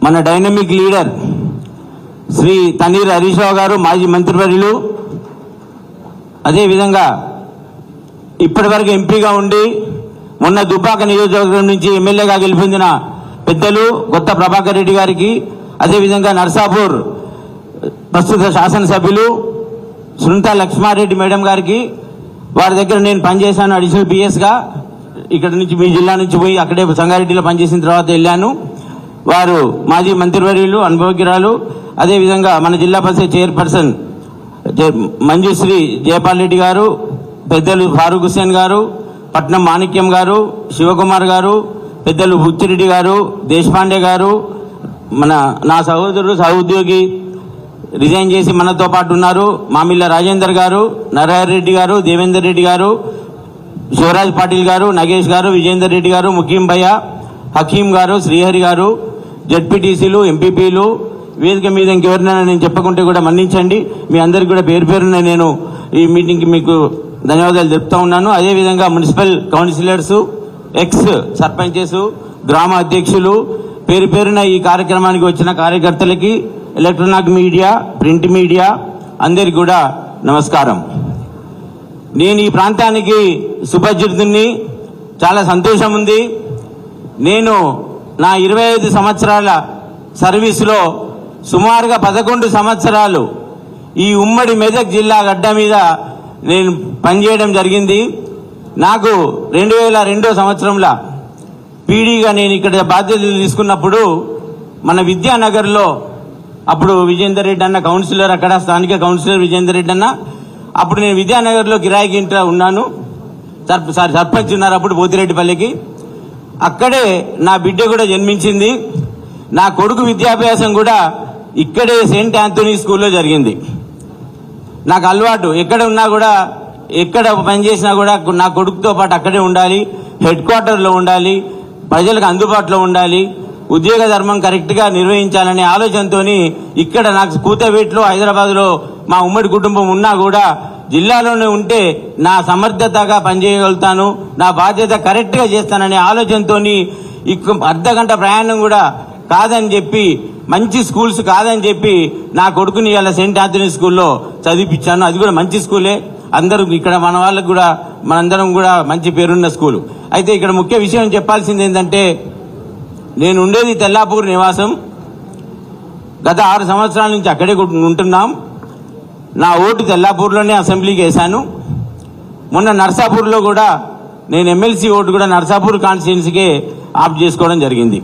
మన dynamic leader Shri Thanneer Harish Rao గారు, మాజీ మంత్రివర్యులు, అదేవిధంగా ఇప్పటివరకు ఎంపీగా ఉండి మొన్న దుబ్బాక నియోజకవర్గం నుంచి ఎమ్మెల్యేగా గెలుపొందిన పెద్దలు కొత్త ప్రభాకర్ రెడ్డి గారికి, అదేవిధంగా నర్సాపూర్ ప్రస్తుత శాసనసభ్యులు సునీతా లక్ష్మారెడ్డి మేడం గారికి, వారి దగ్గర నేను పనిచేశాను అడిషనల్ పిఎస్గా. ఇక్కడ నుంచి మీ జిల్లా నుంచి పోయి అక్కడే సంగారెడ్డిలో పనిచేసిన తర్వాత వెళ్ళాను. వారు మాజీ మంత్రివర్యులు, అనుభవజ్ఞురాలు, అదేవిధంగా మన జిల్లా పరిషత్ చైర్పర్సన్ మంజుశ్రీ జయపాల్ రెడ్డి గారు, పెద్దలు ఫారూక్ హుస్సేన్ గారు, పట్నం మాణిక్యం గారు, శివకుమార్ గారు, పెద్దలు బుచ్చిరెడ్డి గారు, దేశపాండే గారు, నా సహోదరుడు సహోద్యోగి రిజైన్ చేసి మనతో పాటు ఉన్నారు, మామిళ్ళ రాజేందర్ గారు, నరహరి రెడ్డి గారు, దేవేందర్ రెడ్డి గారు, శివరాజ్ పాటిల్ గారు, నగేష్ గారు, విజేందర్ రెడ్డి గారు, ముఖీం భయ్య, హకీం గారు, శ్రీహరి గారు, జడ్పీటీసీలు, ఎంపీపీలు, వేదిక మీద ఇంకెవరినైనా నేను చెప్పకుంటే కూడా మన్నించండి. మీ అందరికీ కూడా పేరు పేరున నేను ఈ మీటింగ్కి మీకు ధన్యవాదాలు చెప్తా ఉన్నాను. అదేవిధంగా మున్సిపల్ కౌన్సిలర్స్, ఎక్స్ సర్పంచెస్, గ్రామ అధ్యక్షులు, పేరు పేరున ఈ కార్యక్రమానికి వచ్చిన కార్యకర్తలకి, ఎలక్ట్రానిక్ మీడియా, ప్రింట్ మీడియా అందరికి కూడా నమస్కారం. నేను ఈ ప్రాంతానికి సుపరిచితుడిని, చాలా సంతోషం ఉంది. నేను నా 25 సంవత్సరాల సర్వీసులో సుమారుగా 11 సంవత్సరాలు ఈ ఉమ్మడి మెదక్ జిల్లా గడ్డ మీద నేను పనిచేయడం జరిగింది. నాకు 2002 సంవత్సరంలో పీడీగా నేను ఇక్కడ బాధ్యతలు తీసుకున్నప్పుడు మన విద్యానగర్లో అప్పుడు విజేందర్ రెడ్డి అన్న కౌన్సిలర్, అక్కడ స్థానిక కౌన్సిలర్ విజేందర్ రెడ్డి అన్న, అప్పుడు నేను విద్యానగర్లో కిరాయికి ఇంట్లో ఉన్నాను. సర్పంచ్ ఉన్నారు అప్పుడు పోతిరెడ్డిపల్లికి. అక్కడే నా బిడ్డ కూడా జన్మించింది. నా కొడుకు విద్యాభ్యాసం కూడా ఇక్కడే సెయింట్ ఆంథోనీ స్కూల్లో జరిగింది. నాకు అలవాటు, ఎక్కడ ఉన్నా కూడా, ఎక్కడ పనిచేసినా కూడా నా కొడుకుతో పాటు అక్కడే ఉండాలి, హెడ్ క్వార్టర్లో ఉండాలి, ప్రజలకు అందుబాటులో ఉండాలి, ఉద్యోగ ధర్మం కరెక్ట్గా నిర్వహించాలనే ఆలోచనతో ఇక్కడ నాకు కూతవేట్లో హైదరాబాద్లో మా ఉమ్మడి కుటుంబం ఉన్నా కూడా జిల్లాలోనే ఉంటే నా సమర్థతగా పనిచేయగలుగుతాను, నా బాధ్యత కరెక్ట్గా చేస్తాననే ఆలోచనతో అర్ధగంట ప్రయాణం కూడా కాదని చెప్పి, మంచి స్కూల్స్ కాదని చెప్పి నా కొడుకుని ఇలా సెయింట్ ఆంథోనీ స్కూల్లో చదివించాను. అది కూడా మంచి స్కూలే, అందరూ ఇక్కడ మన వాళ్ళకు కూడా మనందరం కూడా మంచి పేరున్న స్కూలు. అయితే ఇక్కడ ముఖ్య విషయం చెప్పాల్సింది ఏంటంటే, నేను ఉండేది తెల్లాపూర్ నివాసం. గత 6 సంవత్సరాల నుంచి అక్కడే ఉంటున్నాం. నా ఓటు తెల్లాపూర్లోనే అసెంబ్లీకి వేశాను. మొన్న నర్సాపూర్లో కూడా నేను ఎమ్మెల్సీ ఓటు కూడా నర్సాపూర్ కాన్స్టిట్యున్సీకే ఆప్ట్ చేసుకోవడం జరిగింది.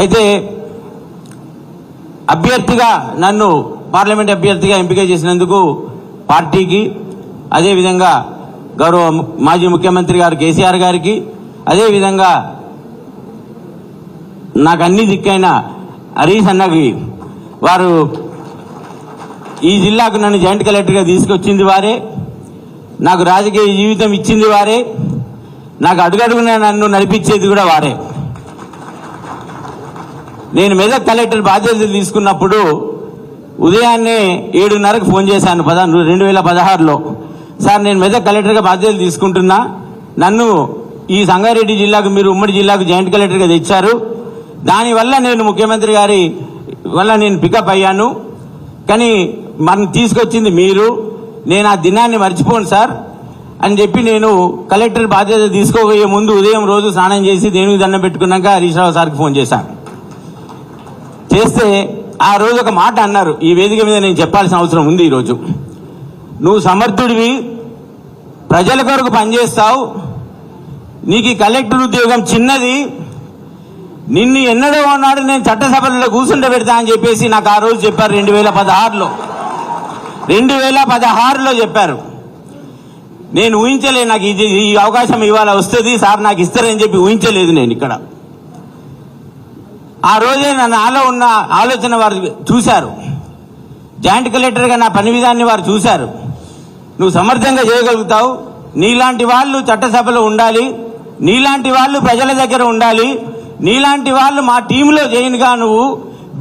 అయితే అభ్యర్థిగా నన్ను పార్లమెంట్ అభ్యర్థిగా ఎంపిక చేసినందుకు పార్టీకి, అదేవిధంగా గౌరవ మాజీ ముఖ్యమంత్రి గారు కేసీఆర్ గారికి, అదేవిధంగా నాకు అన్ని దిక్కైన హరీష్ అన్నకి, వారు ఈ జిల్లాకు నన్ను జాయింట్ కలెక్టర్గా తీసుకొచ్చింది వారే, నాకు రాజకీయ జీవితం ఇచ్చింది వారే, నాకు అడుగడుగున నన్ను నడిపించేది కూడా వారే. నేను మెదక్ కలెక్టర్ బాధ్యతలు తీసుకున్నప్పుడు ఉదయాన్నే 7:30కు ఫోన్ చేశాను 2016లో. సార్, నేను మెదక్ కలెక్టర్గా బాధ్యతలు తీసుకుంటున్నా, నన్ను ఈ సంగారెడ్డి జిల్లాకు మీరు ఉమ్మడి జిల్లాకు జాయింట్ కలెక్టర్గా తెచ్చారు, దానివల్ల నేను ముఖ్యమంత్రి గారి వల్ల నేను పికప్ అయ్యాను, కానీ మనం తీసుకొచ్చింది మీరు, నేను ఆ దినాన్ని మర్చిపోను సార్ అని చెప్పి నేను కలెక్టర్ బాధ్యత తీసుకోబోయే ముందు ఉదయం రోజు స్నానం చేసి దేవునికి దండం పెట్టుకున్నాక హరీష్ రావు సార్కి ఫోన్ చేశాను. చేస్తే ఆ రోజు ఒక మాట అన్నారు, ఈ వేదిక మీద నేను చెప్పాల్సిన అవసరం ఉంది ఈరోజు. నువ్వు సమర్థుడివి, ప్రజల కొరకు పనిచేస్తావు, నీకు ఈ కలెక్టర్ ఉద్యోగం చిన్నది, నిన్ను ఎన్నడో ఉన్నాడు నేను చట్టసభలో కూర్చుండ పెడతా అని చెప్పేసి నాకు ఆ రోజు చెప్పారు. 2016లో చెప్పారు. నేను ఊహించలేదు, నాకు ఈ అవకాశం ఇవాళ వస్తుంది సార్ నాకు ఇస్తారని చెప్పి ఊహించలేదు నేను. ఇక్కడ ఆ రోజే నాలో ఉన్న ఆలోచన వారు చూశారు, జాయింట్ కలెక్టర్గా నా పని విధాన్ని వారు చూశారు. నువ్వు సమర్థంగా చేయగలుగుతావు, నీలాంటి వాళ్ళు చట్టసభలో ఉండాలి, నీలాంటి వాళ్ళు ప్రజల దగ్గర ఉండాలి, నీలాంటి వాళ్ళు మా టీంలో జాయిన్గా, నువ్వు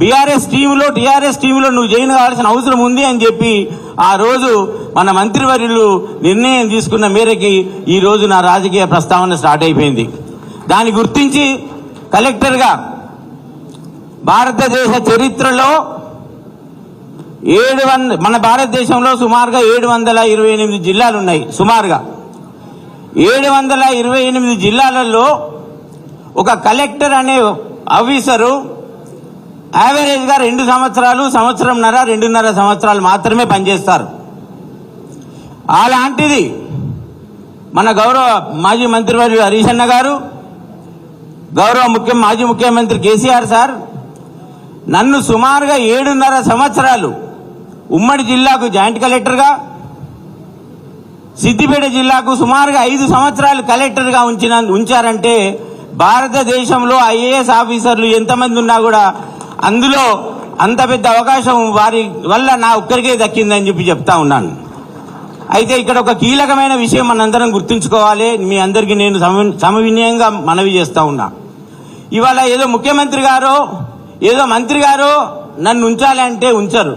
బీఆర్ఎస్ టీంలో టీఆర్ఎస్ టీంలో నువ్వు జాయిన్ కావాల్సిన అవసరం ఉంది అని చెప్పి ఆ రోజు మన మంత్రివర్యులు నిర్ణయం తీసుకున్న మేరకి ఈ రోజు నా రాజకీయ ప్రస్తావన స్టార్ట్ అయిపోయింది. దాన్ని గుర్తించి కలెక్టర్గా భారతదేశ చరిత్రలో మన భారతదేశంలో సుమారుగా 728 జిల్లాలు ఉన్నాయి. సుమారుగా 728 జిల్లాలలో ఒక కలెక్టర్ అనే ఆఫీసరు యావరేజ్గా 2 సంవత్సరాలు, సంవత్సరంన్నర, 2.5 సంవత్సరాలు మాత్రమే పనిచేస్తారు. అలాంటిది మన గౌరవ మాజీ మంత్రివర్యులు హరీష్ అన్న గారు, గౌరవ మాజీ ముఖ్యమంత్రి కేసీఆర్ సార్ నన్ను సుమారుగా 7.5 సంవత్సరాలు ఉమ్మడి జిల్లాకు జాయింట్ కలెక్టర్గా, సిద్దిపేట జిల్లాకు సుమారుగా 5 సంవత్సరాలు కలెక్టర్గా ఉంచారంటే భారతదేశంలో ఐఏఎస్ ఆఫీసర్లు ఎంతమంది ఉన్నా కూడా అందులో అంత పెద్ద అవకాశం వారి వల్ల నా ఒక్కరికే దక్కిందని చెప్పి చెప్తా ఉన్నాను. అయితే ఇక్కడ ఒక కీలకమైన విషయం మనందరం గుర్తుంచుకోవాలి. మీ అందరికీ నేను సమవినయంగా మనవి చేస్తా ఉన్నా. ఇవాళ ఏదో ముఖ్యమంత్రి గారో ఏదో మంత్రి గారో నన్ను ఉంచాలంటే ఉంచరు.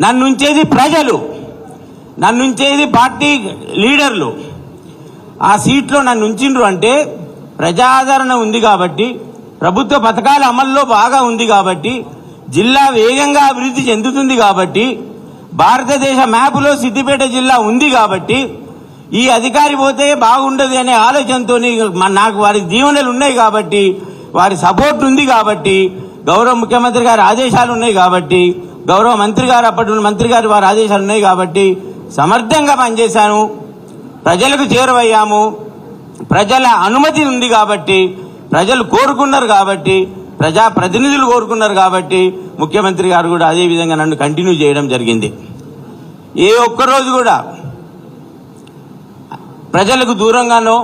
నన్ను ఉంచేది ప్రజలు, నన్ను ఉంచేది పార్టీ లీడర్లు. ఆ సీట్లో నన్ను ఉంచిండ్రు అంటే ప్రజాదరణ ఉంది కాబట్టి, ప్రభుత్వ పథకాల అమల్లో బాగా ఉంది కాబట్టి, జిల్లా వేగంగా అభివృద్ధి చెందుతుంది కాబట్టి, భారతదేశ మ్యాప్లో సిద్దిపేట జిల్లా ఉంది కాబట్టి, ఈ అధికారి పోతే బాగుండదు అనే ఆలోచనతో నాకు వారి దీవెనలు ఉన్నాయి కాబట్టి, వారి సపోర్ట్ ఉంది కాబట్టి, గౌరవ ముఖ్యమంత్రి గారి ఆదేశాలు ఉన్నాయి కాబట్టి, గౌరవ మంత్రి గారు అప్పటి మంత్రి గారు వారి ఆదేశాలు ఉన్నాయి కాబట్టి సమర్థంగా పనిచేశాను. ప్రజలకు చేరువయ్యాము. ప్రజల అనుమతి ఉంది కాబట్టి, ప్రజలు కోరుకున్నారు కాబట్టి, ప్రజాప్రతినిధులు కోరుకున్నారు కాబట్టి ముఖ్యమంత్రి గారు కూడా అదే విధంగా నన్ను కంటిన్యూ చేయడం జరిగింది. ఏ ఒక్కరోజు కూడా ప్రజలకు దూరంగానో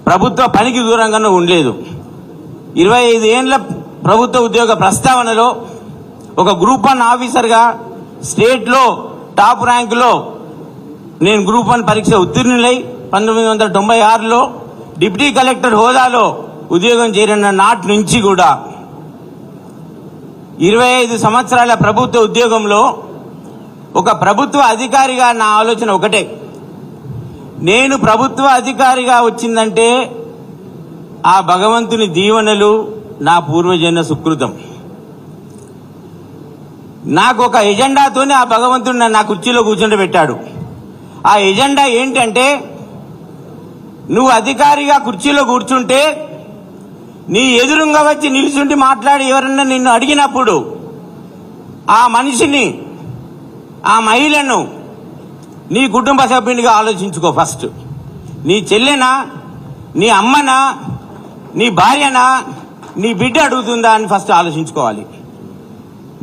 ప్రభుత్వ పనికి దూరంగానో ఉండలేదు. 25 ఏళ్ల ప్రభుత్వ ఉద్యోగ ప్రస్తావనలో ఒక గ్రూప్ 1 ఆఫీసర్గా స్టేట్లో టాప్ ర్యాంకులో నేను గ్రూప్ 1 పరీక్ష ఉత్తీర్ణులై 1996లో డిప్యూటీ కలెక్టర్ హోదాలో ఉద్యోగం చేరిన నాటి నుంచి కూడా 25 సంవత్సరాల ప్రభుత్వ ఉద్యోగంలో ఒక ప్రభుత్వ అధికారిగా నా ఆలోచన ఒకటే. నేను ప్రభుత్వ అధికారిగా వచ్చిందంటే ఆ భగవంతుని దీవెనలు, నా పూర్వజన్మ సుకృతం. నాకు ఒక ఎజెండాతోనే ఆ భగవంతుడు నా కుర్చీలో కూర్చుండబెట్టాడు. ఆ ఎజెండా ఏంటంటే, నువ్వు అధికారిగా కుర్చీలో కూర్చుంటే నీ ఎదురుగా వచ్చి నిలుచుండి మాట్లాడి ఎవరన్నా నిన్ను అడిగినప్పుడు ఆ మనిషిని, ఆ మహిళను నీ కుటుంబ సభ్యునిగా ఆలోచించుకో. ఫస్ట్ నీ చెల్లెనా, నీ అమ్మనా, నీ భార్యనా, నీ బిడ్డ అడుగుతుందా అని ఫస్ట్ ఆలోచించుకోవాలి.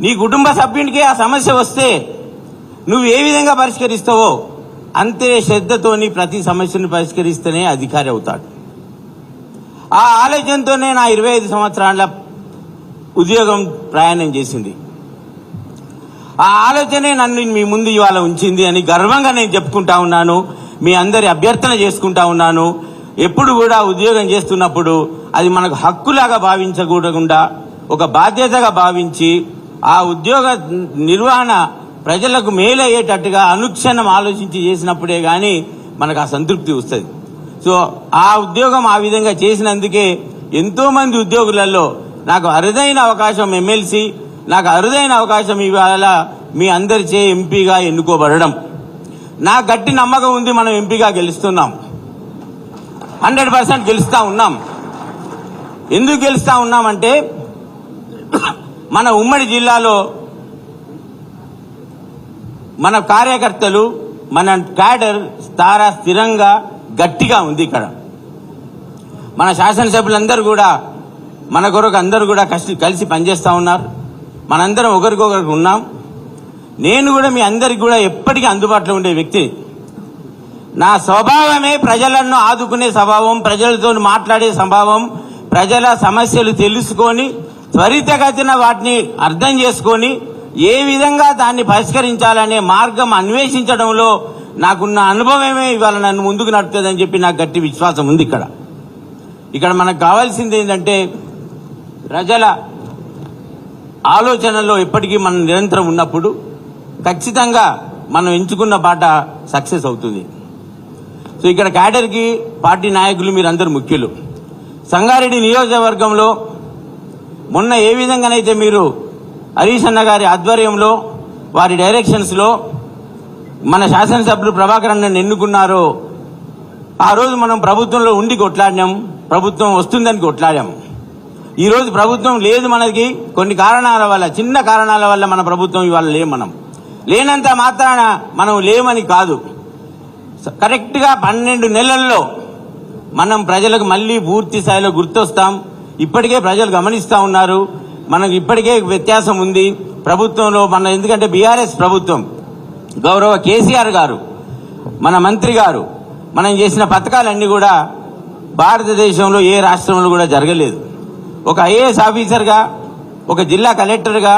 నీ కుటుంబ సభ్యునికే ఆ సమస్య వస్తే నువ్వు ఏ విధంగా పరిష్కరిస్తావో అంతే శ్రద్ధతోని ప్రతి సమస్యను పరిష్కరిస్తేనే అధికారి అవుతాడు. ఆ ఆలోచనతోనే నా 25 సంవత్సరాల ఉద్యోగం ప్రయాణం చేసింది. ఆ ఆలోచనే నన్ను మీ ముందు ఇవాళ ఉంచింది అని గర్వంగా నేను చెప్పుకుంటా ఉన్నాను. మీ అందరి అభ్యర్థన చేసుకుంటా ఉన్నాను. ఎప్పుడు కూడా ఉద్యోగం చేస్తున్నప్పుడు అది మనకు హక్కులాగా భావించకూడకుండా ఒక బాధ్యతగా భావించి ఆ ఉద్యోగ నిర్వహణ ప్రజలకు మేలయ్యేటట్టుగా అనుక్షణం ఆలోచించి చేసినప్పుడే కానీ మనకు ఆ సంతృప్తి వస్తుంది. సో ఆ ఉద్యోగం ఆ విధంగా చేసినందుకే ఎంతో మంది ఉద్యోగులలో నాకు అరుదైన అవకాశం ఎమ్మెల్సీ, నాకు అరుదైన అవకాశం ఇవాళ మీ అందరిచే ఎంపీగా ఎన్నుకోబడడం. నాకు గట్టి నమ్మకం ఉంది, మనం ఎంపీగా గెలుస్తున్నాం. 100% గెలుస్తా ఉన్నాం. ఎందుకు గెలుస్తా ఉన్నామంటే మన ఉమ్మడి జిల్లాలో మన కార్యకర్తలు, మన క్యాడర్ స్థిరంగా గట్టిగా ఉంది. ఇక్కడ మన శాసనసభ్యులందరూ కూడా మన కొరకు అందరూ కూడా కలిసి పనిచేస్తూ ఉన్నారు. మనందరం ఒకరికొకరికి ఉన్నాం. నేను కూడా మీ అందరికి కూడా ఎప్పటికీ అందుబాటులో ఉండే వ్యక్తి. నా స్వభావమే ప్రజలను ఆదుకునే స్వభావం, ప్రజలతో మాట్లాడే స్వభావం, ప్రజల సమస్యలు తెలుసుకొని త్వరితగతిన వాటిని అర్థం చేసుకొని ఏ విధంగా దాన్ని పరిష్కరించాలనే మార్గం అన్వేషించడంలో నాకున్న అనుభవమే ఇవాళ నన్ను ముందుకు నడుపుతుందని చెప్పి నాకు గట్టి విశ్వాసం ఉంది. ఇక్కడ మనకు కావాల్సింది ఏంటంటే ప్రజల ఆలోచనలో ఎప్పటికీ మనం నిరంతరం ఉన్నప్పుడు ఖచ్చితంగా మనం ఎంచుకున్న బాట సక్సెస్ అవుతుంది. సో ఇక్కడ క్యాడర్కి పార్టీ నాయకులు మీరందరూ ముఖ్యులు. సంగారెడ్డి నియోజకవర్గంలో మొన్న ఏ విధంగానైతే మీరు హరీష్ అన్న గారి ఆధ్వర్యంలో వారి డైరెక్షన్స్లో మన శాసనసభ్యులు ప్రభాకర్ అన్నని ఎన్నుకున్నారో ఆ రోజు మనం ప్రభుత్వంలో ఉండి కొట్లాడినాం, ప్రభుత్వం వస్తుందని కొట్లాడాం. ఈరోజు ప్రభుత్వం లేదు, మనకి కొన్ని కారణాల వల్ల, చిన్న కారణాల వల్ల మన ప్రభుత్వం ఇవాళ మనం లేనంత మాత్రాన మనం లేమని కాదు. కరెక్ట్గా 12 నెలల్లో మనం ప్రజలకు మళ్ళీ పూర్తి స్థాయిలో గుర్తొస్తాం. ఇప్పటికే ప్రజలు గమనిస్తూ ఉన్నారు, మనకు ఇప్పటికే వ్యత్యాసం ఉంది ప్రభుత్వంలో. ఎందుకంటే బీఆర్ఎస్ ప్రభుత్వం, గౌరవ కేసీఆర్ గారు, మన మంత్రి గారు మనం చేసిన పథకాలన్నీ కూడా భారతదేశంలో ఏ రాష్ట్రంలో కూడా జరగలేదు. ఒక ఐఏఎస్ ఆఫీసర్గా, ఒక జిల్లా కలెక్టర్గా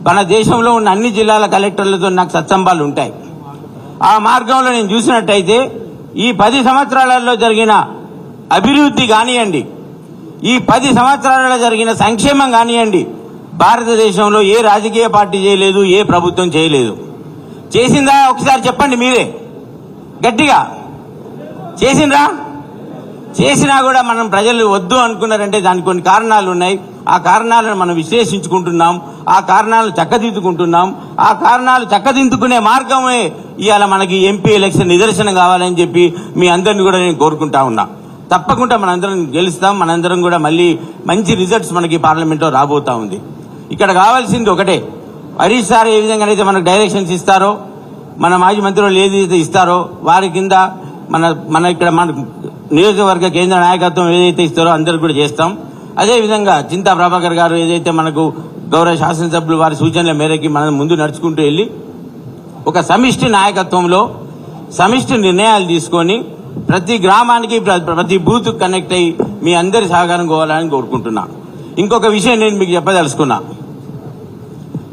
మన దేశంలో ఉన్న అన్ని జిల్లాల కలెక్టర్లతో నాకు సత్సంబాలు ఉంటాయి. ఆ మార్గంలో నేను చూసినట్టయితే ఈ 10 సంవత్సరాలలో జరిగిన అభివృద్ధి కానివ్వండి, ఈ 10 సంవత్సరాలలో జరిగిన సంక్షేమం కానివ్వండి, భారతదేశంలో ఏ రాజకీయ పార్టీ చేయలేదు, ఏ ప్రభుత్వం చేయలేదు. చేసిందా ఒకసారి చెప్పండి మీరే గట్టిగా. చేసిండ్రా? చేసినా కూడా మనం ప్రజలు వద్దు అనుకున్నారంటే దానికి కొన్ని కారణాలు ఉన్నాయి. ఆ కారణాలను మనం విశ్లేషించుకుంటున్నాం, ఆ కారణాలను చక్కదిద్దుకుంటున్నాం. ఆ కారణాలు చక్కదిద్దుకునే మార్గమే ఇవాళ మనకి ఎంపీ ఎలక్షన్ నిదర్శనం కావాలని చెప్పి మీ అందరినీ కూడా నేను కోరుకుంటా ఉన్నా. తప్పకుండా మనందరం గెలుస్తాం, మనందరం కూడా మళ్ళీ మంచి రిజల్ట్స్ మనకి పార్లమెంట్లో రాబోతా ఉంది. ఇక్కడ కావాల్సింది ఒకటే, హరీష్ సార్ ఏ విధంగానైతే మనకు డైరెక్షన్స్ ఇస్తారో, మన మాజీ మంత్రులు ఏదైతే ఇస్తారో వారి కింద మన ఇక్కడ మన నియోజకవర్గ కేంద్ర నాయకత్వం ఏదైతే ఇస్తారో అందరికి కూడా చేస్తాం. అదేవిధంగా చింతా ప్రభాకర్ గారు ఏదైతే మనకు గౌరవ శాసనసభ్యులు వారి సూచనల మేరకి మనం ముందు నడుచుకుంటూ వెళ్ళి ఒక సమిష్టి నాయకత్వంలో సమిష్టి నిర్ణయాలు తీసుకొని ప్రతి గ్రామానికి ప్రతి బూత్ కనెక్ట్ అయ్యి మీ అందరి సహకారం కోవాలని కోరుకుంటున్నా. ఇంకొక విషయం నేను మీకు చెప్పదలుచుకున్నా.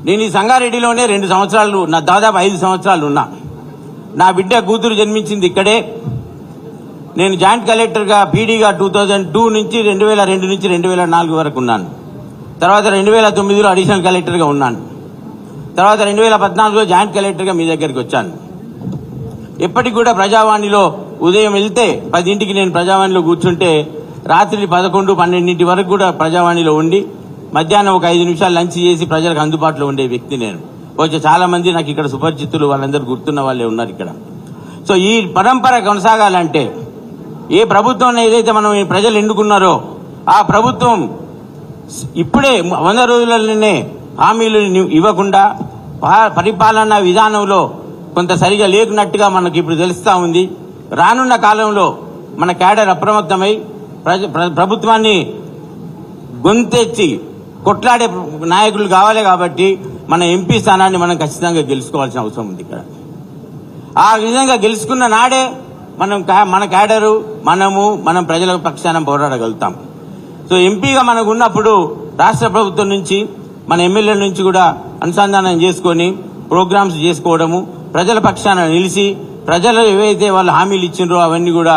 నేను ఈ సంగారెడ్డిలోనే 2 సంవత్సరాలు, దాదాపు 5 సంవత్సరాలు ఉన్నా. నా బిడ్డ కూతురు జన్మించింది ఇక్కడే. నేను జాయింట్ కలెక్టర్గా పీడీగా 2002 నుంచి 2002 నుంచి 2004 వరకు ఉన్నాను. తర్వాత 2009లో అడిషనల్ కలెక్టర్గా ఉన్నాను. తర్వాత 2014లో జాయింట్ కలెక్టర్గా మీ దగ్గరికి వచ్చాను. ఎప్పటికి కూడా ప్రజావాణిలో ఉదయం వెళ్తే 10ంటికి నేను ప్రజావాణిలో కూర్చుంటే రాత్రి 11, 12 వరకు కూడా ప్రజావాణిలో ఉండి మధ్యాహ్నం ఒక 5 నిమిషాలు లంచ్ చేసి ప్రజలకు అందుబాటులో ఉండే వ్యక్తి నేను. కొంచెం చాలా మంది నాకు ఇక్కడ సుపరిచితులు, వాళ్ళందరూ గుర్తున్న వాళ్ళే ఉన్నారు ఇక్కడ. సో ఈ పరంపర కొనసాగాలంటే ఏ ప్రభుత్వం ఏదైతే మనం ప్రజలు ఎన్నుకున్నారో ఆ ప్రభుత్వం ఇప్పుడే 100 రోజులలోనే హామీలు ఇవ్వకుండా పరిపాలనా విధానంలో కొంత సరిగా లేకున్నట్టుగా మనకి ఇప్పుడు తెలుస్తా ఉంది. రానున్న కాలంలో మన క్యాడర్ అప్రమత్తమై ప్రభుత్వాన్ని గొంతెచ్చి కొట్లాడే నాయకులు కావాలి. కాబట్టి మన ఎంపీ స్థానాన్ని మనం ఖచ్చితంగా గెలుచుకోవాల్సిన అవసరం ఉంది ఇక్కడ. ఆ విధంగా గెలుచుకున్న నాడే మన క్యాడరు మనం ప్రజల పక్షాన పోరాడగలుగుతాం. సో ఎంపీగా మనకు ఉన్నప్పుడు రాష్ట్ర ప్రభుత్వం నుంచి మన ఎమ్మెల్యేల నుంచి కూడా అనుసంధానం చేసుకొని ప్రోగ్రామ్స్ చేసుకోవడము, ప్రజల పక్షాన నిలిచి ప్రజలు ఏవైతే వాళ్ళు హామీలు ఇచ్చిండ్రో అవన్నీ కూడా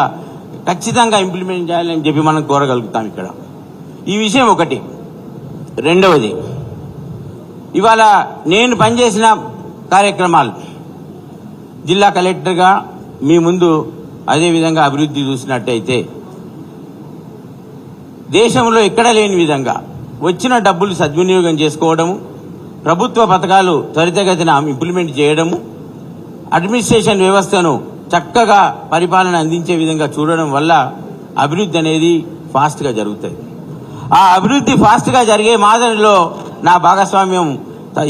ఖచ్చితంగా ఇంప్లిమెంట్ చేయాలని చెప్పి మనం కోరగలుగుతాం ఇక్కడ. ఈ విషయం ఒకటి. రెండవది, ఇవాళ నేను పనిచేసిన కార్యక్రమాలు జిల్లా కలెక్టర్గా మీ ముందు అదేవిధంగా అభివృద్ధి చూసినట్టయితే దేశంలో ఎక్కడ లేని విధంగా వచ్చిన డబ్బులు సద్వినియోగం చేసుకోవడము, ప్రభుత్వ పథకాలు త్వరితగతిన ఇంప్లిమెంట్ చేయడము, అడ్మినిస్ట్రేషన్ వ్యవస్థను చక్కగా పరిపాలన అందించే విధంగా చూడడం వల్ల అభివృద్ధి అనేది ఫాస్ట్గా జరుగుతుంది. ఆ అభివృద్ధి ఫాస్ట్గా జరిగే మాదిరిలో నా భాగస్వామ్యం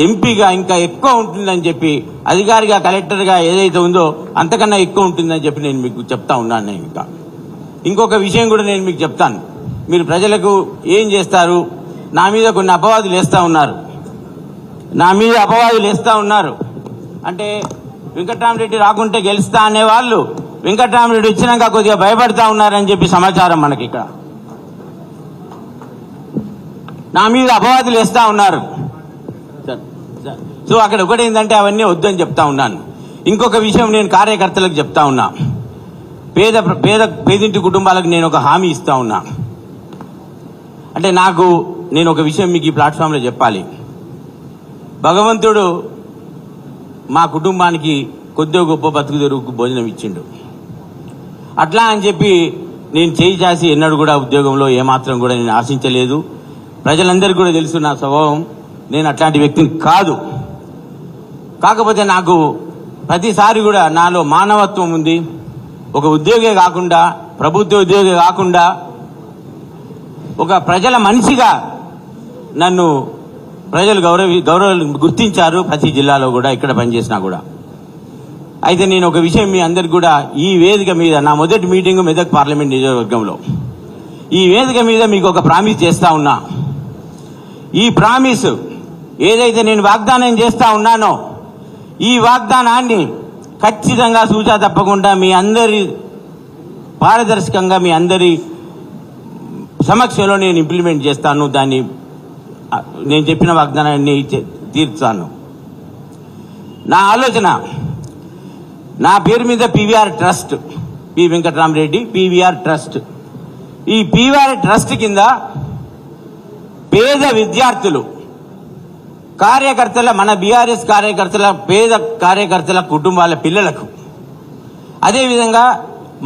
ఎంపీగా ఇంకా ఎక్కువ ఉంటుందని చెప్పి, అధికారిగా కలెక్టర్గా ఏదైతే ఉందో అంతకన్నా ఎక్కువ ఉంటుందని చెప్పి నేను మీకు చెప్తా ఉన్నాను. నేను ఇంకొక విషయం కూడా నేను మీకు చెప్తాను. మీరు ప్రజలకు ఏం చేస్తారు? నా మీద కొన్ని అపవాదులు వేస్తా ఉన్నారు. అంటే వెంకట్రామరెడ్డి రాకుంటే గెలుస్తా అనేవాళ్ళు వెంకట్రామరెడ్డి వచ్చినాక కొద్దిగా భయపడతా ఉన్నారని చెప్పి సమాచారం మనకి ఇక్కడ. నా మీద అపవాదులు వేస్తా ఉన్నారు. సో అక్కడ ఒకటేందంటే అవన్నీ వద్దని చెప్తా ఉన్నాను. ఇంకొక విషయం నేను కార్యకర్తలకు చెప్తా ఉన్నా. పేదింటి కుటుంబాలకు నేను ఒక హామీ ఇస్తా ఉన్నా. అంటే నేను ఒక విషయం మీకు ఈ ప్లాట్ఫామ్లో చెప్పాలి. భగవంతుడు మా కుటుంబానికి కొద్దిగా గొప్ప బతుకు తెరువుకు భోజనం ఇచ్చిండు. అట్లా అని చెప్పి నేను చేయి చాసి ఎన్నడూ కూడా ఉద్యోగంలో ఏమాత్రం కూడా నేను ఆశించలేదు. ప్రజలందరికీ కూడా తెలుసు నా స్వభావం, నేను అట్లాంటి వ్యక్తిని కాదు. కాకపోతే నాకు ప్రతిసారి కూడా నాలో మానవత్వం ఉంది. ఒక ఉద్యోగే కాకుండా, ప్రభుత్వ ఉద్యోగి కాకుండా, ఒక ప్రజల మనిషిగా నన్ను ప్రజలు గౌరవం గుర్తించారు ప్రతి జిల్లాలో కూడా, ఇక్కడ పనిచేసినా కూడా. అయితే నేను ఒక విషయం మీ అందరికి కూడా ఈ వేదిక మీద, నా మొదటి మీటింగ్ మెదక్ పార్లమెంట్ నియోజకవర్గంలో, ఈ వేదిక మీద మీకు ఒక ప్రామిస్ చేస్తా ఉన్నా. ఈ ప్రామిస్ ఏదైతే నేను వాగ్దానం చేస్తా ఉన్నానో, ఈ వాగ్దానాన్ని ఖచ్చితంగా సూచన తప్పకుండా మీ అందరి పారదర్శకంగా మీ అందరి సమక్షంలో నేను ఇంప్లిమెంట్ చేస్తాను. దాన్ని నేను చెప్పిన వాగ్దానాన్ని తీర్చాను. నా ఆలోచన, నా పేరు మీద PVR trust, P Venkataramareddy PVR trust. ఈ పీవీఆర్ ట్రస్ట్ కింద పేద విద్యార్థులు, కార్యకర్తల, మన బీఆర్ఎస్ కార్యకర్తల, పేద కార్యకర్తల కుటుంబాల పిల్లలకు, అదేవిధంగా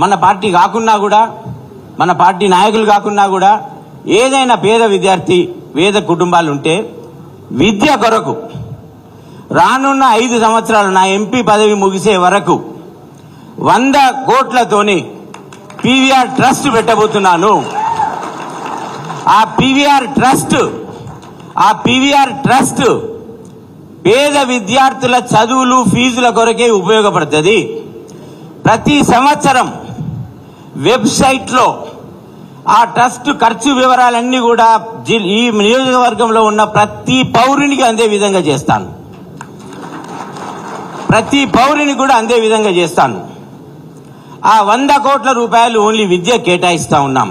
మన పార్టీ కాకున్నా కూడా, మన పార్టీ నాయకులు కాకున్నా కూడా ఏదైనా పేద విద్యార్థి, పేద కుటుంబాలు ఉంటే విద్య కొరకు రానున్న 5 సంవత్సరాలు నా ఎంపీ పదవి ముగిసే వరకు 100 కోట్లతోని పీవీఆర్ ట్రస్ట్ పెట్టబోతున్నాను. ఆ పీవీఆర్ ట్రస్ట్ పేద విద్యార్థుల చదువులు, ఫీజుల కొరకే ఉపయోగపడుతుంది. ప్రతి సంవత్సరం వెబ్సైట్లో ఆ ట్రస్ట్ ఖర్చు వివరాలన్నీ కూడా ఈ నియోజకవర్గంలో ఉన్న ప్రతి పౌరునికి అందే విధంగా చేస్తాను. ప్రతి పౌరుని కూడా అందే విధంగా చేస్తాను. ఆ 100 కోట్ల రూపాయలు ఓన్లీ విద్య కేటాయిస్తా ఉన్నాం.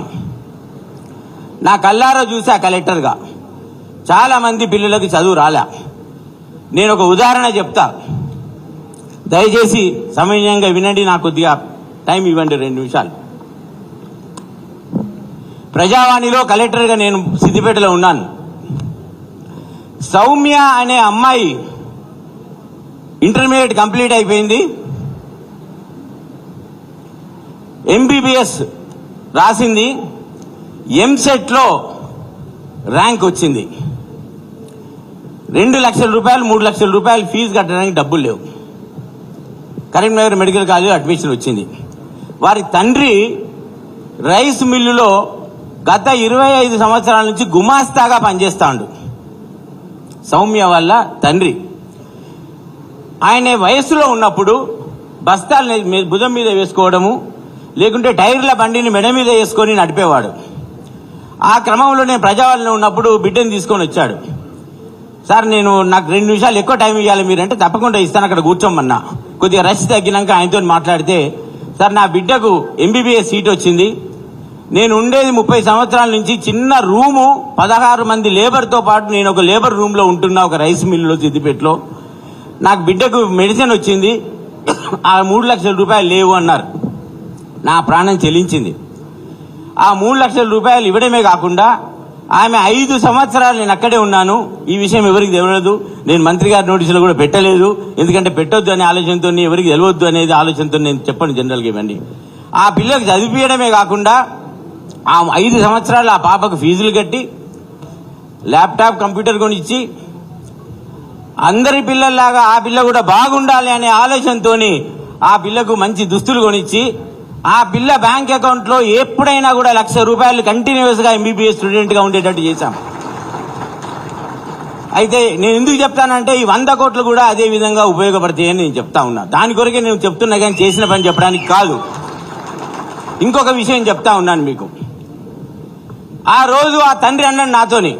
నా కల్లారా చూసా కలెక్టర్గా, చాలా మంది పిల్లలకు చదువు రాలే. నేను ఒక ఉదాహరణ చెప్తా, దయచేసి సమయంగా వినండి. నాకు కొద్దిగా టైం ఇవ్వండి, 2 నిమిషాలు. ప్రజావాణిలో కలెక్టర్గా నేను సిద్దిపేటలో ఉన్నాను. సౌమ్య అనే అమ్మాయి ఇంటర్మీడియట్ కంప్లీట్ అయిపోయింది, ఎంబీబీఎస్ రాసింది, ఎంసెట్లో ర్యాంక్ వచ్చింది. 2 లక్షల రూపాయలు 3 లక్షల రూపాయలు ఫీజు కట్టడానికి డబ్బులు లేవు. కరీంనగర్ మెడికల్ కాలేజ్ అడ్మిషన్ వచ్చింది. వారి తండ్రి రైస్ మిల్లులో గత 25 సంవత్సరాల నుంచి గుమాస్తాగా పనిచేస్తాడు. సౌమ్య వాళ్ళ తండ్రి ఆయన వయస్సులో ఉన్నప్పుడు బస్తాలు భుజం మీద వేసుకోవడము, లేకుంటే టైర్ల బండిని మెడ మీద వేసుకొని నడిపేవాడు. ఆ క్రమంలో నేను ప్రజావాళ్ళలో ఉన్నప్పుడు బిడ్డను తీసుకొని వచ్చాడు. సార్ నాకు 2 నిమిషాలు ఎక్కువ టైం ఇవ్వాలి మీరంటే, తప్పకుండా ఇస్తాను, అక్కడ కూర్చోమన్నా. కొద్దిగా రష్ తగ్గినాక ఆయనతో మాట్లాడితే, సార్ నా బిడ్డకు ఎంబీబీఎస్ సీట్ వచ్చింది, నేను ఉండేది 30 సంవత్సరాల నుంచి చిన్న రూము, 16 మంది లేబర్తో పాటు నేను ఒక లేబర్ రూమ్లో ఉంటున్నా, ఒక రైస్ మిల్లులో సిద్దిపేటలో. నాకు బిడ్డకు మెడిసిన్ వచ్చింది, ఆ 3 లక్షల రూపాయలు లేవు అన్నారు. నా ప్రాణం చెల్లించింది. ఆ 3 లక్షల రూపాయలు ఇవ్వడమే కాకుండా ఆమె 5 సంవత్సరాలు నేను అక్కడే ఉన్నాను. ఈ విషయం ఎవరికి తెలియదు, నేను మంత్రి గారి నోటీసులో కూడా పెట్టలేదు, ఎందుకంటే పెట్టొద్దు అనే ఆలోచనతో, ఎవరికి తెలియద్దు అనేది ఆలోచనతో నేను చెప్పను జనరల్గా ఇవ్వండి. ఆ పిల్లలకు చదివించడమే కాకుండా ఆ 5 సంవత్సరాలు ఆ పాపకు ఫీజులు కట్టి, ల్యాప్టాప్ కంప్యూటర్ కొనిచ్చి, అందరి పిల్లల్లాగా ఆ పిల్ల కూడా బాగుండాలి అనే ఆలోచనతో ఆ పిల్లకు మంచి దుస్తులు కొనిచ్చి, ఆ పిల్ల బ్యాంక్ అకౌంట్ లో ఎప్పుడైనా కూడా 1 లక్ష రూపాయలు కంటిన్యూస్ గా ఎంబీబీఎస్ స్టూడెంట్ గా ఉండేటట్టు చేశాం. అయితే నేను ఎందుకు చెప్తానంటే, ఈ 100 కోట్లు కూడా అదే విధంగా ఉపయోగపడతాయని నేను చెప్తా ఉన్నా. దాని కొరకే నేను చెప్తున్నా, కానీ చేసిన పని చెప్పడానికి కాదు. ఇంకొక విషయం చెప్తా ఉన్నాను మీకు. ఆ రోజు ఆ తండ్రి అన్నాడు నాతోని,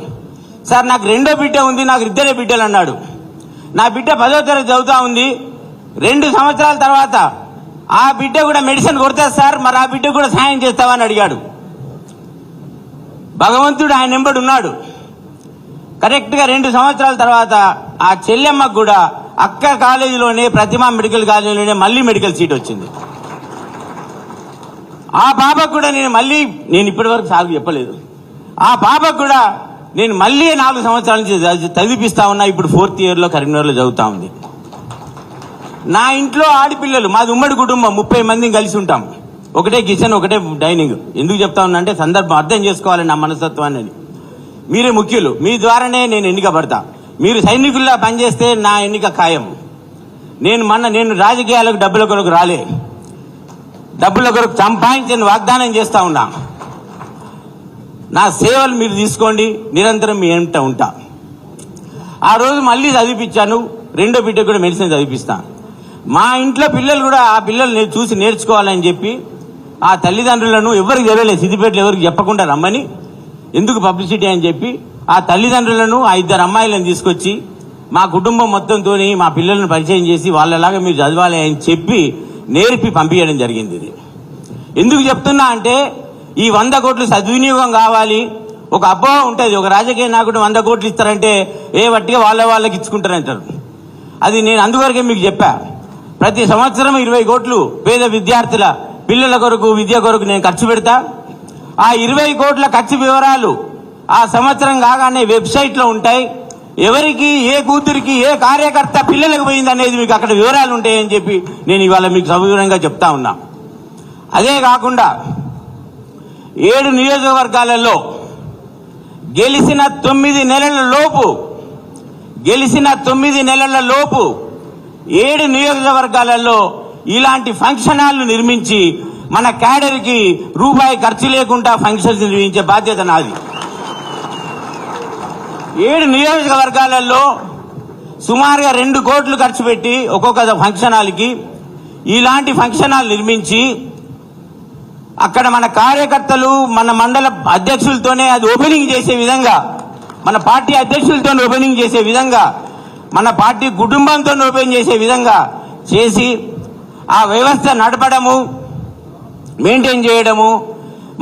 సార్ నాకు 2వ బిడ్డ ఉంది, నాకు 2 బిడ్డలు అన్నాడు. నా బిడ్డ 10వ తరగతి చదువుతా ఉంది, 2 సంవత్సరాల తర్వాత ఆ బిడ్డ కూడా మెడిసిన్ కొడతారు సార్, మరి ఆ బిడ్డ కూడా సాయం చేస్తావని అడిగాడు. భగవంతుడు ఆయన వెంబడి ఉన్నాడు. కరెక్ట్ గా 2 సంవత్సరాల తర్వాత ఆ చెల్లెమ్మకు కూడా అక్క కాలేజీలోనే, ప్రతిమా మెడికల్ కాలేజీలోనే మళ్ళీ మెడికల్ సీట్ వచ్చింది. ఆ పాపకు కూడా నేను ఇప్పటి వరకు సాగు చెప్పలేదు. ఆ పాపకు కూడా నేను మళ్ళీ 4 సంవత్సరాల నుంచి చదివిపిస్తా ఉన్నా. ఇప్పుడు 4th ఇయర్లో కరీంనగర్లో చదువుతా ఉంది. నా ఇంట్లో ఆడపిల్లలు, మాది ఉమ్మడి కుటుంబం, 30 మందిని కలిసి ఉంటాం. ఒకటే కిచెన్, ఒకటే డైనింగ్. ఎందుకు చెప్తా ఉన్నా అంటే సందర్భం అర్థం చేసుకోవాలి నా మనస్తత్వాన్ని. మీరే ముఖ్యులు, మీ ద్వారానే నేను ఎన్నిక పడతా. మీరు సైనికుల్లా పనిచేస్తే నా ఎన్నిక ఖాయం. నేను రాజకీయాలకు డబ్బుల కొరకు రాలే, డబ్బుల కొరకు సంపాదించిన వాగ్దానం చేస్తా ఉన్నా. నా సేవలు మీరు తీసుకోండి, నిరంతరం మీ వెంట ఉంటా. ఆ రోజు మళ్ళీ చదివిపించాను, రెండో బిడ్డ కూడా మెడిసిన్ చదివిపిస్తాను. మా ఇంట్లో పిల్లలు కూడా ఆ పిల్లలు చూసి నేర్చుకోవాలని చెప్పి ఆ తల్లిదండ్రులను ఎవరికి తెలియలేదు, సిద్దిపేటలో ఎవరికి చెప్పకుండా రమ్మని, ఎందుకు పబ్లిసిటీ అని చెప్పి ఆ తల్లిదండ్రులను ఆ ఇద్దరు అమ్మాయిలను తీసుకొచ్చి మా కుటుంబం మొత్తంతో మా పిల్లలను పరిచయం చేసి వాళ్ళలాగా మీరు చదవాలి అని చెప్పి నేర్పి పంపించడం జరిగింది. ఇది ఎందుకు చెప్తున్నా అంటే ఈ 100 కోట్లు సద్వినియోగం కావాలి. ఒక అపోహ ఉంటుంది, ఒక రాజకీయ నాయకుడు 100 కోట్లు ఇస్తారంటే వట్టిగా వాళ్ళకి ఇచ్చుకుంటారంటారు. అది నేను అందువరకే మీకు చెప్పా. ప్రతి సంవత్సరం 20 కోట్లు పేద విద్యార్థుల పిల్లల కొరకు విద్య కొరకు నేను ఖర్చు పెడతా. ఆ 20 కోట్ల ఖర్చు వివరాలు ఆ సంవత్సరం కాగానే వెబ్సైట్లో ఉంటాయి. ఎవరికి, ఏ కూతురికి, ఏ కార్యకర్త పిల్లలకు పోయింది అనేది మీకు అక్కడ వివరాలు ఉంటాయని చెప్పి నేను ఇవాళ మీకు సవివరంగా చెప్తా ఉన్నా. అదే కాకుండా 7 నియోజకవర్గాలలో గెలిచిన 9 నెలల లోపు 7 నియోజకవర్గాలలో ఇలాంటి ఫంక్షన్ హాల్ను నిర్మించి మన క్యాడర్కి రూపాయి ఖర్చు లేకుండా ఫంక్షన్స్ నిర్వహించే బాధ్యత నాది. 7 నియోజకవర్గాలలో సుమారుగా 2 కోట్లు ఖర్చు పెట్టి ఒక్కొక్క ఫంక్షన్ హాల్కి ఇలాంటి ఫంక్షన్ హాల్ నిర్మించి అక్కడ మన కార్యకర్తలు, మన మండల అధ్యక్షులతోనే అది ఓపెనింగ్ చేసే విధంగా, మన పార్టీ అధ్యక్షులతో ఓపెనింగ్ చేసే విధంగా, మన పార్టీ కుటుంబంతో ఓపెన్ చేసే విధంగా చేసి ఆ వ్యవస్థ నడపడము, మెయింటైన్ చేయడము,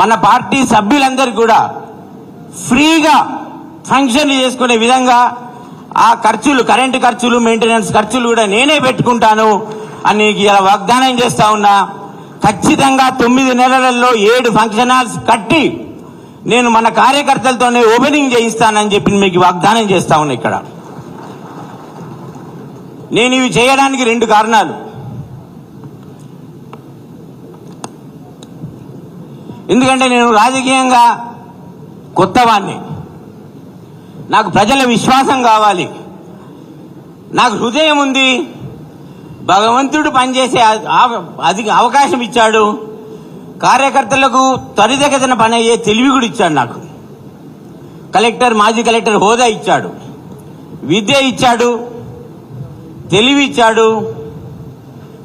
మన పార్టీ సభ్యులందరికీ కూడా ఫ్రీగా ఫంక్షన్లు చేసుకునే విధంగా ఆ ఖర్చులు, కరెంటు ఖర్చులు, మెయింటెనెన్స్ ఖర్చులు కూడా నేనే పెట్టుకుంటాను అని ఇలా వాగ్దానం చేస్తా ఉన్నా. ఖచ్చితంగా 9 నెలలలో 7 ఫంక్షన్ హాల్స్ కట్టి నేను మన కార్యకర్తలతోనే ఓపెనింగ్ చేయిస్తానని చెప్పి మీకు వాగ్దానం చేస్తా ఉన్నా. ఇక్కడ నేను ఇవి చేయడానికి 2 కారణాలు. ఎందుకంటే నేను రాజకీయంగా కొత్తవాణ్ణి, నాకు ప్రజల విశ్వాసం కావాలి, నాకు హృదయం ఉంది, భగవంతుడు పనిచేసే అవకాశం ఇచ్చాడు, కార్యకర్తలకు త్వరితగతిన పని అయ్యే తెలివి కూడా ఇచ్చాడు. నాకు కలెక్టర్, మాజీ కలెక్టర్ హోదా ఇచ్చాడు, విద్య ఇచ్చాడు, తెలివి ఇచ్చాడు,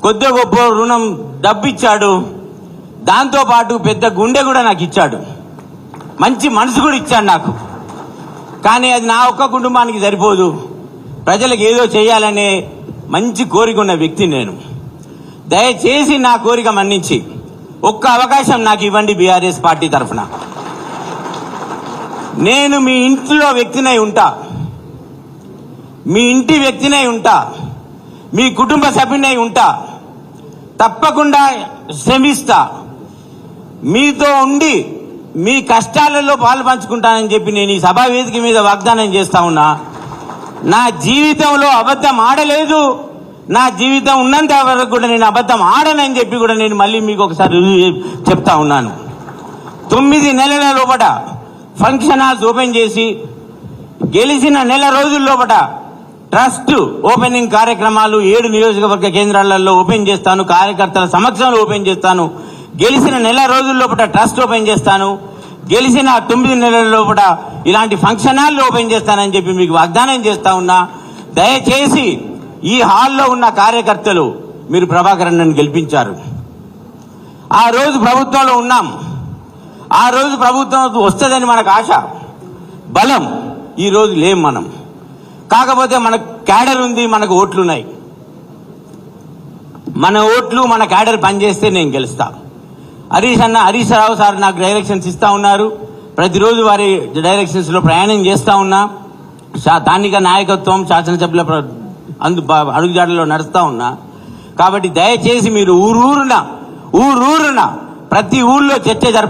కొద్ది గొప్ప రుణం డబ్బు ఇచ్చాడు, దాంతోపాటు పెద్ద గుండె కూడా నాకు ఇచ్చాడు, మంచి మనసు కూడా ఇచ్చాడు నాకు. కానీ అది నా ఒక్క కుటుంబానికి సరిపోదు, ప్రజలకు ఏదో చేయాలనే మంచి కోరిక ఉన్న వ్యక్తి నేను. దయచేసి నా కోరిక మన్నించి ఒక్క అవకాశం నాకు ఇవ్వండి. బీఆర్ఎస్ పార్టీ తరఫున నేను మీ ఇంట్లో వ్యక్తినై ఉంటా, మీ ఇంటి వ్యక్తినై ఉంటా, మీ కుటుంబ సభ్యునై ఉంటా, తప్పకుండా శ్రమిస్తా, మీతో ఉండి మీ కష్టాలలో పాలు పంచుకుంటానని చెప్పి నేను ఈ సభా వేదిక మీద వాగ్దానం చేస్తా ఉన్నా. నా జీవితంలో అబద్ధం ఆడలేదు, నా జీవితం ఉన్నంత వరకు కూడా నేను అబద్ధం ఆడనని చెప్పి కూడా నేను మళ్ళీ మీకు ఒకసారి చెప్తా ఉన్నాను. 9 నెలల లోపల ఫంక్షన్ హాల్స్ ఓపెన్ చేసి గెలిచిన నెల రోజుల లోపల ట్రస్ట్ ఓపెనింగ్ కార్యక్రమాలు 7 నియోజకవర్గ కేంద్రాలలో ఓపెన్ చేస్తాను, కార్యకర్తల సమక్షంలో ఓపెన్ చేస్తాను. గెలిచిన నెల రోజుల లోపల ట్రస్ట్ ఓపెన్ చేస్తాను, గెలిచిన 9 నెలల లోపల ఇలాంటి ఫంక్షన్ హాల్ ఓపెన్ చేస్తానని చెప్పి మీకు వాగ్దానం చేస్తా ఉన్నా. దయచేసి ఈ హాల్లో ఉన్న కార్యకర్తలు మీరు ప్రభాకర్ అన్నను గెలిపించారు. ఆ రోజు ప్రభుత్వంలో ఉన్నాం, ఆ రోజు ప్రభుత్వం వస్తుందని మనకు ఆశ, బలం. ఈ రోజు లేం మనం. కాకపోతే మనకు క్యాడర్ ఉంది, మనకు ఓట్లున్నాయి. మన ఓట్లు, మన క్యాడర్ పనిచేస్తే నేను గెలుస్తా. హరీష్ రావు సార్ నాకు డైరెక్షన్స్ ఇస్తా ఉన్నారు. ప్రతిరోజు వారి డైరెక్షన్స్ లో ప్రయాణం చేస్తా ఉన్నా. స్థానిక నాయకత్వం, శాసనసభ్యుల అడుగుజాడలో నడుస్తా ఉన్నా. కాబట్టి దయచేసి మీరు ఊరూరున ప్రతి ఊళ్ళో చర్చ జరపండి.